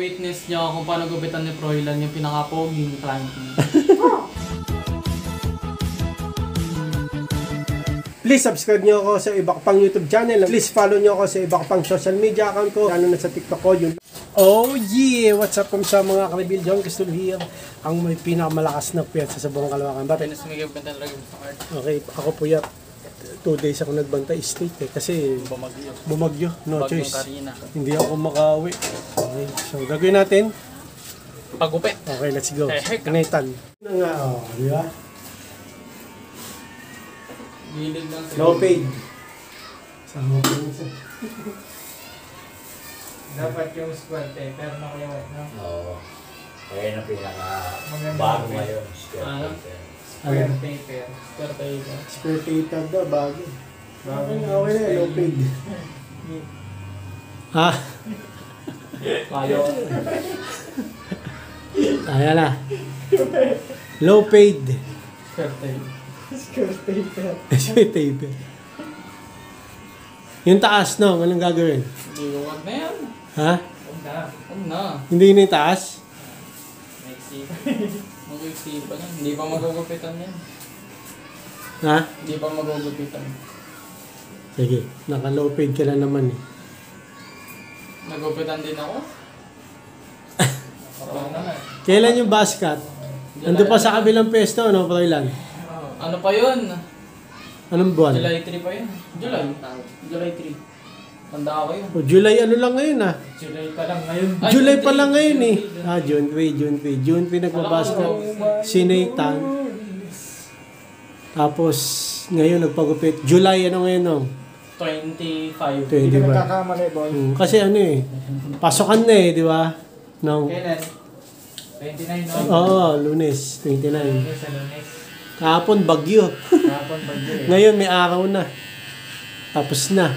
witness nyo kung paano gupitan ni Froilan yung pinaka-poging client niya. Please subscribe nyo ako sa iba ko pang YouTube channel. Please follow nyo ako sa iba ko pang social media account ko. Lalo na sa TikTok ko. Yun. Oh yeah! What's up kung sa mga kanibil? John Cristol here. Ang may pinakamalakas na piyat sa buong Kalawakan. Bakit? Okay, ako po yan. 2 days ako nagbantay state kasi bumagyo. No choice. Hindi ako makawi. Okay, so gagawin natin. Pagupit. Okay, let's go. Nathan. Di ba? Gilid lang sa Low paid. Sama po isa. Dapat yung squad pero nakuyawan, no? Oo. Kaya na pinaka-bago ngayon. Square paper. Square paper. Spare paper daw, bago. Okay na, low paid. Ha? Payo. Ayan na. Low paid. Square paper. Spare paper. Yung taas, no? Anong gagawin? Hindi, huwag na yan. Ha? Huwag na. Huwag na. Hindi yun yung taas? Mag-iisipan yan. Hindi pa magugupitan yan. Ha? Hindi pa magugupitan. Sige, naka-low paid ka na naman eh. Nagupitan din ako. Parang na nga. Kailan yung basket? Nandun pa sa kabilang pesto, no, Froilan? Ano pa yun? Anong buwan? July 3 pa yun. July 3. Tanda ako yun. O, July ano lang ngayon ah. July pa lang ngayon. July pa lang ngayon eh. June 3 nagbabasket. Si Nathan. Tapos, ngayon nagpagupit. July ano ngayon no? 25. 25. Hindi ka nagkakamali, boy. Kasi ano eh, pasokan na eh, di ba? No. Kailan? 29, no? Oo, Lunes, 29. Sa Lunes. Kahapon bagyo. Kapon bagyo eh. Ngayon may araw na. Tapos na.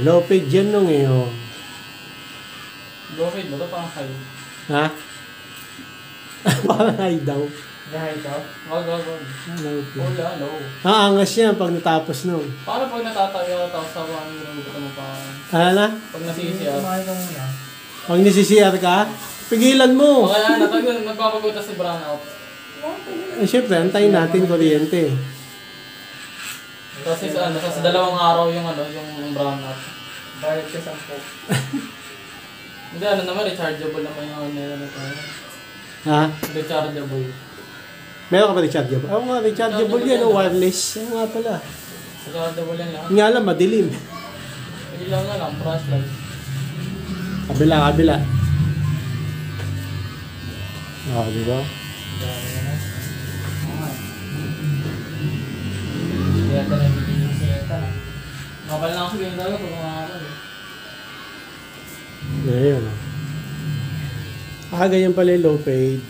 Low paid yan nung eh. Oh. Go-fade ba ito? Parang high. Ha? Parang high daw. High ito? Wag. Low paid. Wala, low. Angas yan pag natapos nung. Paano pag natatayo tapos sa mga ginagawa mo pa? Ano na? Pag nasisiyaw. Pag nisisiyar ka, pigilan mo. O kaya nagpapagutas si brown out. Eh, syempre, antayin natin kuryente. Kasi sa dalawang araw yung brown out. Bayad ka 10. Hindi, rechargeable naman yung Ha? rechargeable. Meron ka ba rechargeable? Oo nga, rechargeable yan, o wireless. Oo nga pala. Rechargeable yan lang. Nga lang, madilim. Ilaw na lang, flashlight. Kabila. Di ba? Kaya ito na bibigyan siya ito. Kapal na ako yung dalawa pag umakakal. Ngayon. Ganyan pala yung low paid.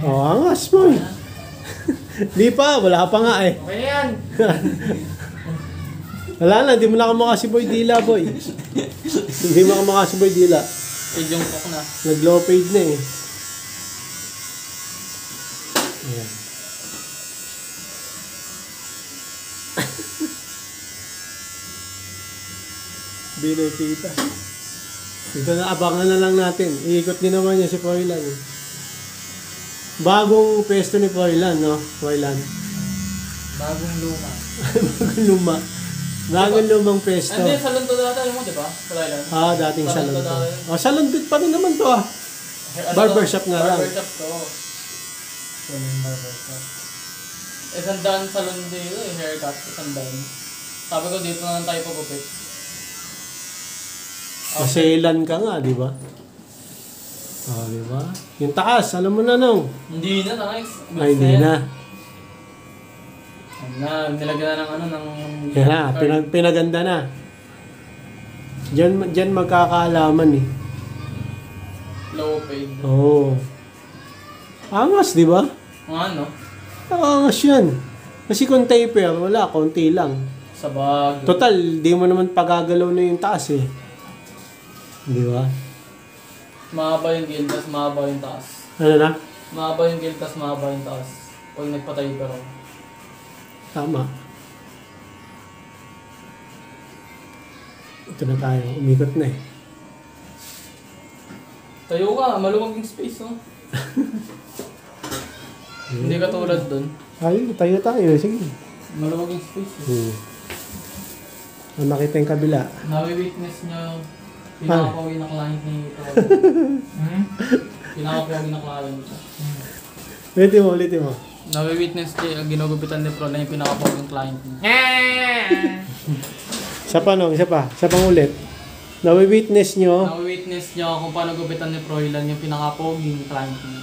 Angas mo eh. Di pa, wala pa nga eh. Okay na yan! Wala na, hindi mo na kamukha si Boy Dila, boy. Hindi mo kamukha si Boy Dila. Yung pok na. Nag-low paid na eh. Ayan. Binakita. Dito na, abangan na lang natin. Iikot din naman niya si Froilan. Bagong pesto ni Froilan, no? Froilan. Bagong luma. Bagong luma. Bagong lumang pesto. Hindi, salon to dati, alam mo, di ba? Froilan. Dating salon to. dati. Salon din pa rin naman to ah. Barbershop nga lang. Barbershop to. Salon barbershop. Isandaan salon dito eh, haircut. Isandaan. Sabi ko dito na lang tayo pagupit. Maselan ka nga, di ba? Di ba? Yung taas, alam mo na nung. Hindi na, nice. Hindi na. Nilagyan na ng Yan na, pinaganda na. Diyan magkakaalaman eh. low paid. Oo. Angas, di ba? Ano? Angas yan. Kasi kung taper, wala, konti lang. Sa bag. Total, di mo naman pagagalaw na yung taas eh. Di ba? Mahaba yung gildas, mahaba yung taas. Ano na? Mahaba yung gildas, mahaba yung taas. Pag nagpatay ka rin. Tama. Ito na tayo. Umikot na eh. Tayo ka, maluwag yung space, oh. Hindi ka tulad dun. Ayun, tayo tayo. Sige. Maluwag yung space, eh. Nakita yung kabila. Nawi-witness niya pinakapawi na client ni ito. Pinakapawi na client nito. Ulitin mo. Nawi-witness niya ginugupitan ni Pro na yung pinakapawi ng client niya. Isa pa no, isa pang ulit. Nawi-witness nyo. Nawi-witness niya kung paano gupitan ni Froilan yung pinakapawi ng client niya.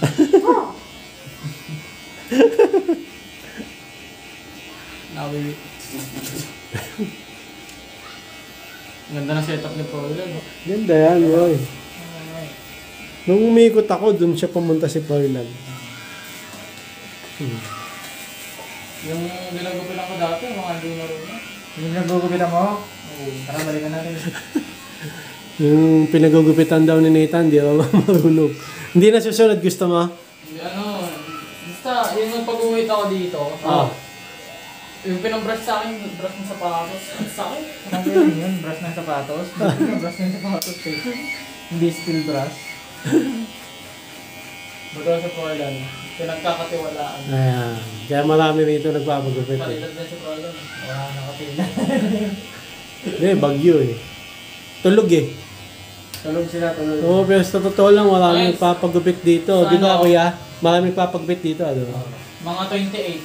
Nawi-witness. Ganda na setup ni Froilan, no? Ganda yan, boy. Nung umikot ako, dun siya pumunta si Froilan. Yung ginagupitan ko dati, mga laro na. Yung nagugupitan mo? Tara, balikan natin. Yung pinagugupitan daw ni Nathan, di ba marunong. Hindi na susunod, gusto mo? Ano, basta, yung pag-uwit ako dito, yung pinabrush sa akin, brush ng sapatos, sa akin. Ano yun? Brush ng sapatos? Hindi brush ng sapatos eh. Hindi steel brush. Baga sa Froilan, pinagkakatiwalaan. Ayan. Kaya marami rito nagpapagupit. Palitan din sa Froilan. Wala nakapila. Hindi, bagyo eh. Tulog eh. Tulog sila, tulog. Oo, pero sa totoo lang, marami nagpapagupit dito. Di ba, Ano? kuya? Marami nagpapagupit dito, ano? Mga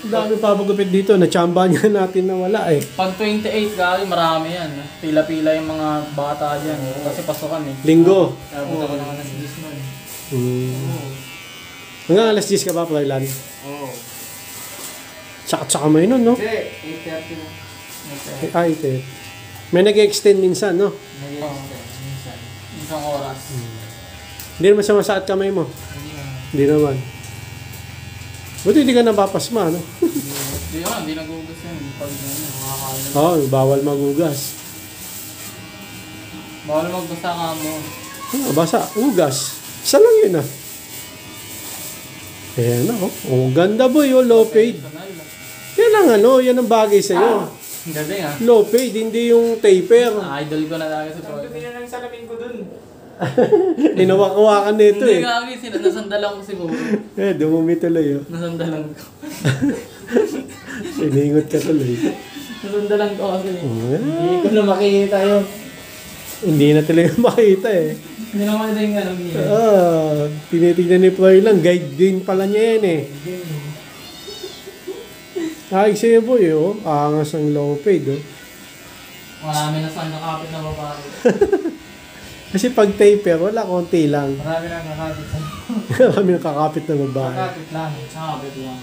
28. Dami nagpapagupit dito. Nachamba niya natin na wala eh. Pag 28, gali, marami yan. Pila-pila yung mga bata dyan. Kasi pasukan eh. Linggo. Tapos ako naman nasa Disney. Hanggang alas 10 ka ba, Froilan? Oo. Tsaka mo yun, no? Hindi, 8:30 na. Ay, ito. May nag-extend minsan, no? Nag-extend, minsan. Isang oras. Hindi naman sumasakit kamay mo. Hindi naman. Buti hindi ka napapasma, no? Hindi nagugas yun. Pag nakakalan. Oo, bawal magugas. Bawal magbasa ka mo. Basa, ugas. Isa lang yun, ah. Ayan na, oh. Oh, ganda boy, oh, low paid. Yan ang ano, yan ang bagay sa'yo. Ang galing ah. Low paid, hindi yung taper. Idol ko na talaga sa Sabi ko Froilan. na lang salamin ko dun. Inawak-awakan nito Hindi eh. nga ako nasandalan ko siguro. Dumumi tuloy, oh. Nasandalan ko. Iningot ka tuloy. Nasandalan ko kasi. Hindi ko na makikita yun. Hindi na tuloy makita eh. Hindi naman din nga nung Tinitignan ni Floy lang, guide din pala niya yan eh. Ay, sa'yo boy, oh. Angas ang low paid, oh. Marami na saan nakapit na babae. Kasi pag taper, wala, konti lang. Marami lang nakakapit sa Marami nakakapit na babae. nakakapit lang. Nakapit lang.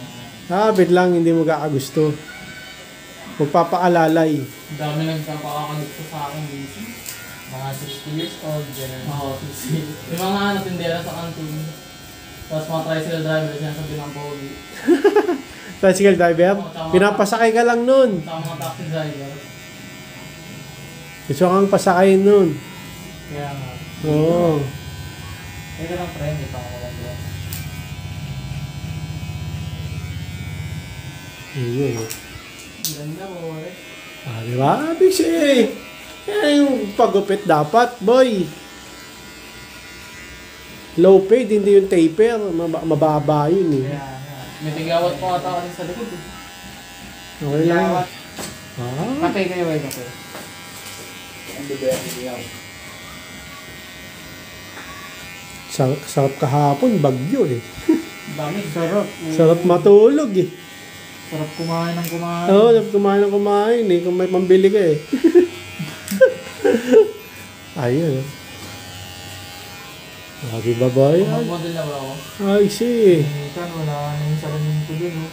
Nakakapit lang, hindi mo kakagusto. Magpapaalalay. Ang dami nagkapakakalito sa akin minsan. Mga 60 years old, gano'n. Oo, yung mga natindera sa kantin. Tapos mga tricycle driver, sinasabi ng pogi. Tricycle driver, pinapasakay ka lang nun. Sa mga taxi driver. Gusto kang pasakayin nun. Kaya nga. Oo. Ito lang friend, ito ako lang doon. Ayun. Ganda po eh. Diba? Bigsi eh. Yan yung pagupit dapat, boy. Low paid, hindi yung taper. Mababa yun eh. Kaya nga. May tigawat pa ata kasi sa likod eh. Okay lang. Yawat. Ah, Kape kayo, kape. Hindi ba yan ikaw? sarap kahapon, bagyo eh. Dami, sarap. Sarap matulog eh. Sarap kumain ng kumain. Oo, sarap kumain eh. Kung may pambili ka eh. Ayun. Sabi babae. Mag-model na ba ako? Ay, see. Minsan, wala na yung salamin ko dun, oh.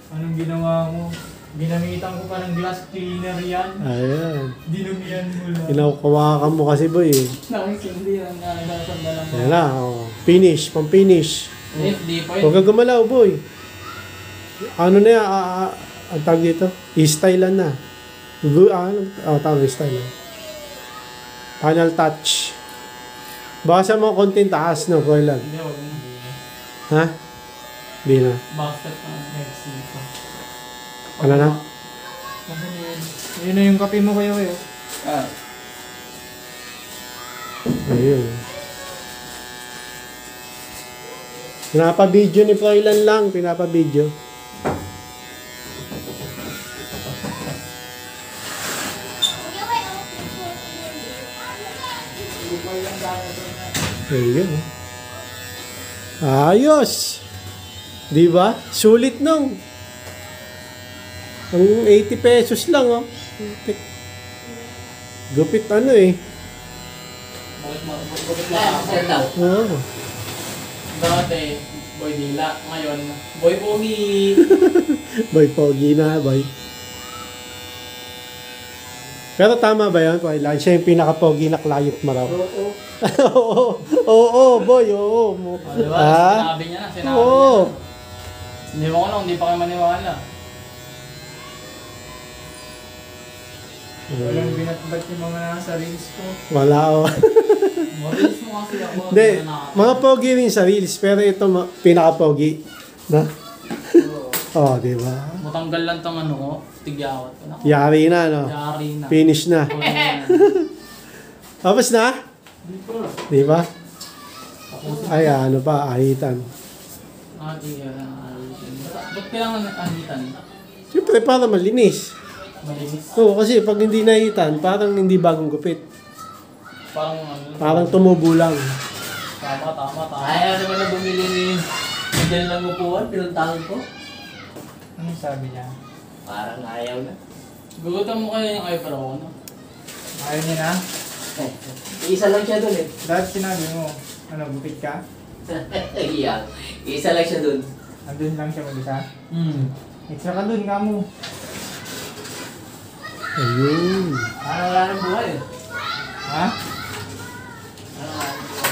Anong ginawa mo? Ginamitan ko pa ng glass cleaner yan. Ayan. Dinumihan mo lang. Kinakawakan mo kasi boy eh. Nakisindi lang na nasandalan ko. Ayan na, oh. Finish, pang finish. Hindi pa Huwag yun. kang gumalaw boy. Ano na yan, ang tawag dito? I-stylean na. Tawag i-stylean. Final touch. Baka mo konting taas, no? Kuya lang. Hindi, wag mo. Ha? Hindi na. Basket na Pepsi pa. Ano na? Nasaan yun? Yun na yung kape mo kayo. Ah, Ayun. Pinapa-video ni Froilan lang. Pinapa-video. Ayun. Ayos. Di ba? Sulit nung. Ang 80 pesos lang, oh. Gupit ano eh. Bakit lang? Oo. Dati, boy dila. Ngayon, boy pogi. Boy, pogi na, boy. Pero tama ba yun? Siya yung pinaka-pogi na client mo raw. Oo, boy, oo. O, diba? Ah? Sinabi niya na, sinabi Oo. niya na. Hindi mo ko lang, hindi pa kayo maniwala. Walang binatbat yung mga nasa reels ko. Wala, oh. Mabilis mo kasi ako. Hindi, mga pogi rin sa reels, pero ito pinaka-pogi. Na? Oh, di ba? Matanggal lang tong ano ko, tigyawat ko na. Yari na, no? Yari na. Finish na. Tapos na? Di ba? Ay, ano pa, ahitan. Ba't kailangan ahitan? Siyempre, para malinis. Malinis. Oo, kasi pag hindi nahitan, parang hindi bagong gupit. Parang ano. Parang tumubo lang. Tama. Ayaw naman na bumili ni Diyan lang upuan, pinuntahan ko. Ano sabi niya? Parang ayaw na. Gugutan mo kaya yung eyebrow ko, no? Ayaw niya na? Isa lang siya dun eh. Dahil sinabi mo, ano, gupit ka? Iyan. Isa lang siya dun. Andun lang siya mag-isa? Extra ka dun, kamo. Ayun. Parang wala nang buhay eh. Ha? Parang wala nang buhay.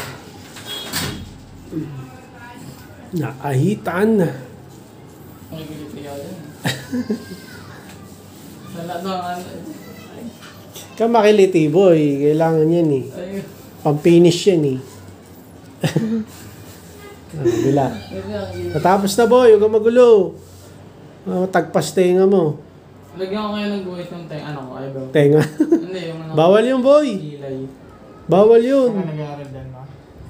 Naahitan. Ang gilipin yun. Sa lahat ng ano. Kamakiliti, boy. Kailangan yan eh. Ay, Pang-finish yan eh. Bila. Natapos na, boy. Huwag kang magulo. Tagpas tenga mo. lagyan ko kayo ng guhit ng ano ko, eyebrow. Tenga. Hindi, yung ano. Bawal yun, boy. Kilay. Bawal yun. Saan ka nag-aaral dyan ba?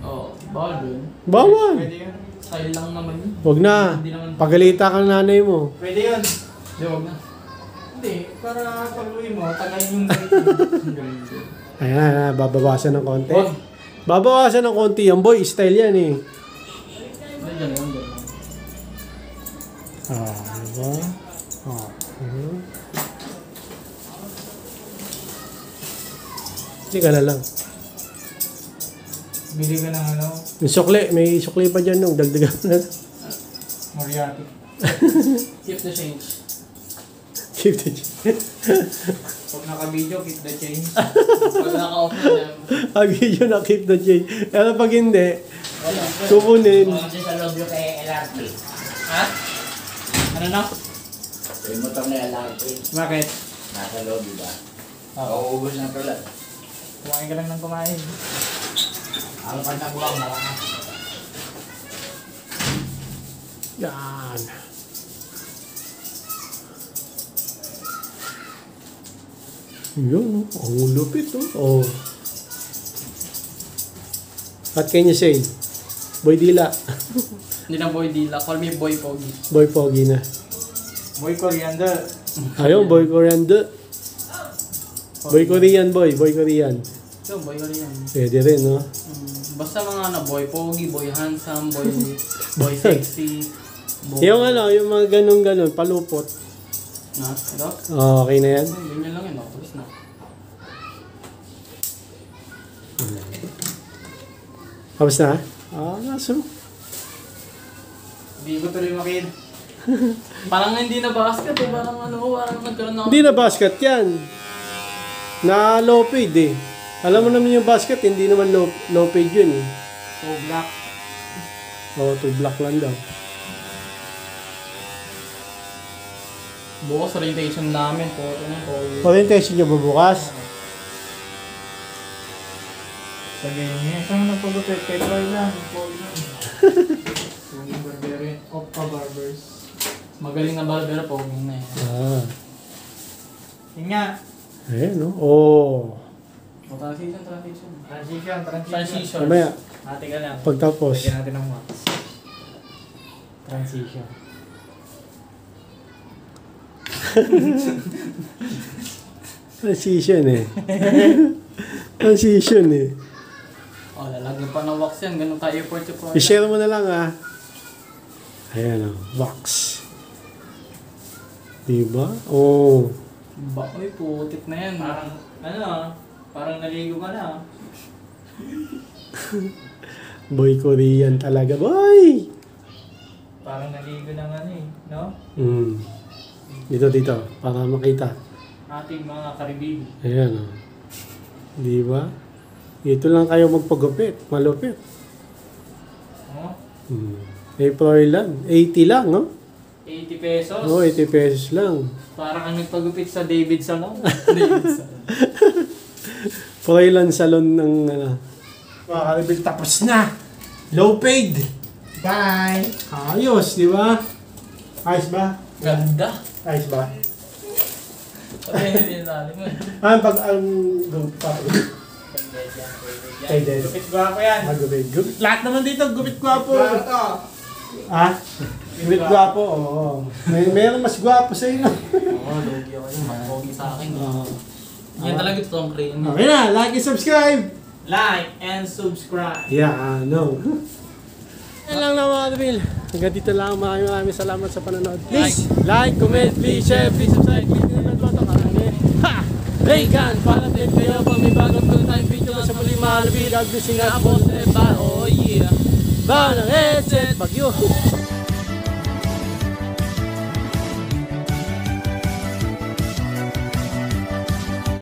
Oo, bawal dun. Bawal. Pwede yun. Style lang naman yun. Huwag na. Hindi naman. Pagalita ka ng nanay mo. Pwede yun. Hindi, wag na. Hindi, para pag-uwi mo, tagayin yung grade. Ayan, babawasan ng konti. Wag. Babawasan ng konti yan, boy. Style yan eh. Hindi, dyan lang, dyan lang. Diba? Hindi ka na lang. Bili ka ng ano, Yung sukli, may sukli pa dyan nung dagdagan na. Moriarty. Keep the change. Keep the Pag naka-video, keep the change. Pag naka-off na yan. Ang video na keep the change. Pero pag hindi, Wala. kukunin. Kasi sa loob yung kay LRT. Ha? Ano na? Yung motor na LRT. Bakit? Nasa loob, diba? Oo. Mauubos ng tulat. Kumain ka lang ng kumain. Ang pagkabuang malakas. Yan. Yun, ang lupit oh. What can you say? Boy Dila. Hindi na boy dila. Call me boy pogi. Boy Pogi na. Boy Coriander. Ayun, Boy Coriander. Boy Korean, boy. Boy Korean. So, boy ko rin yan. Pwede rin, no? Basta mga ano, boy pogi, boy handsome, boy sexy. Boy... Yung ano, yung mga ganun-ganun, palupot. Na, ito? Okay na yan? Ganyan lang yun, tapos na. Tapos na? Naso. Hindi ko tuloy makita. Parang hindi na basket eh, parang ano, parang nagkaroon na Hindi na basket yan. Na low paid eh. Alam mo naman yung basket, hindi naman low paid yun eh. So black. Oo, 2 block lang daw. Bukas orientation namin, photo na pogi. Orientation nyo bubukas? Sabihin niya, saan nagpagupit? Kay Troy lang. Yung barbarian. Oppa Barbers. Magaling na barber, pogi na eh. Yun nga. Ayan, no? Oh. Transition. Transition. Transition. Mamaya, Ate ka lang. pagtapos. Lagyan natin ng wax. Transition. Transition eh. Transition eh. Oh, lalagyan pa ng wax yan. Ganun tayo effort sa product. I-share mo na lang ah. Ayan o, wax. Diba? Oh. Ba, uy, putik na yan. Parang, ano ah, parang naligo ka na ah. Boy Korean talaga, boy! Parang naligo na nga eh, no? Dito, para makita. Ating mga karibig. Ayan o. Diba? Ito lang kayo magpagupit. Malupit. Oh, April lang. 80 lang, no? 80 pesos. Oo, 80 pesos lang. Parang ang nagpagupit sa David Salon. David Salon. Froilan Salon ng mga kalibil, tapos na. Low paid. Bye. Ayos, di ba? Ayos ba? Ganda. Ayos ba? Okay, hindi natin mo. Pag ang gupit pa. Kay Dad. Gupit gwapo yan. Magupit. Lahat naman dito, gupit gwapo. Gwapo. Ah? Gupit gwapo, oo. Mayroon mas gwapo sa inyo. Oo, logi ako yun. Pogi sa akin. Oo. Yan talaga ito ang cream. Okay na, like and subscribe. Like and subscribe. Yeah, no. Yan lang na mga Advil. Hanggang dito lang. Maraming salamat sa panonood. Please, like, comment, please, share, please, subscribe, please, comment, button, karami. Ha! Reagan, para din kayo pag may bagong tayong video sa muli mga Advil. God bless you nga po. Oh yeah. Ba ng headset, bagyo.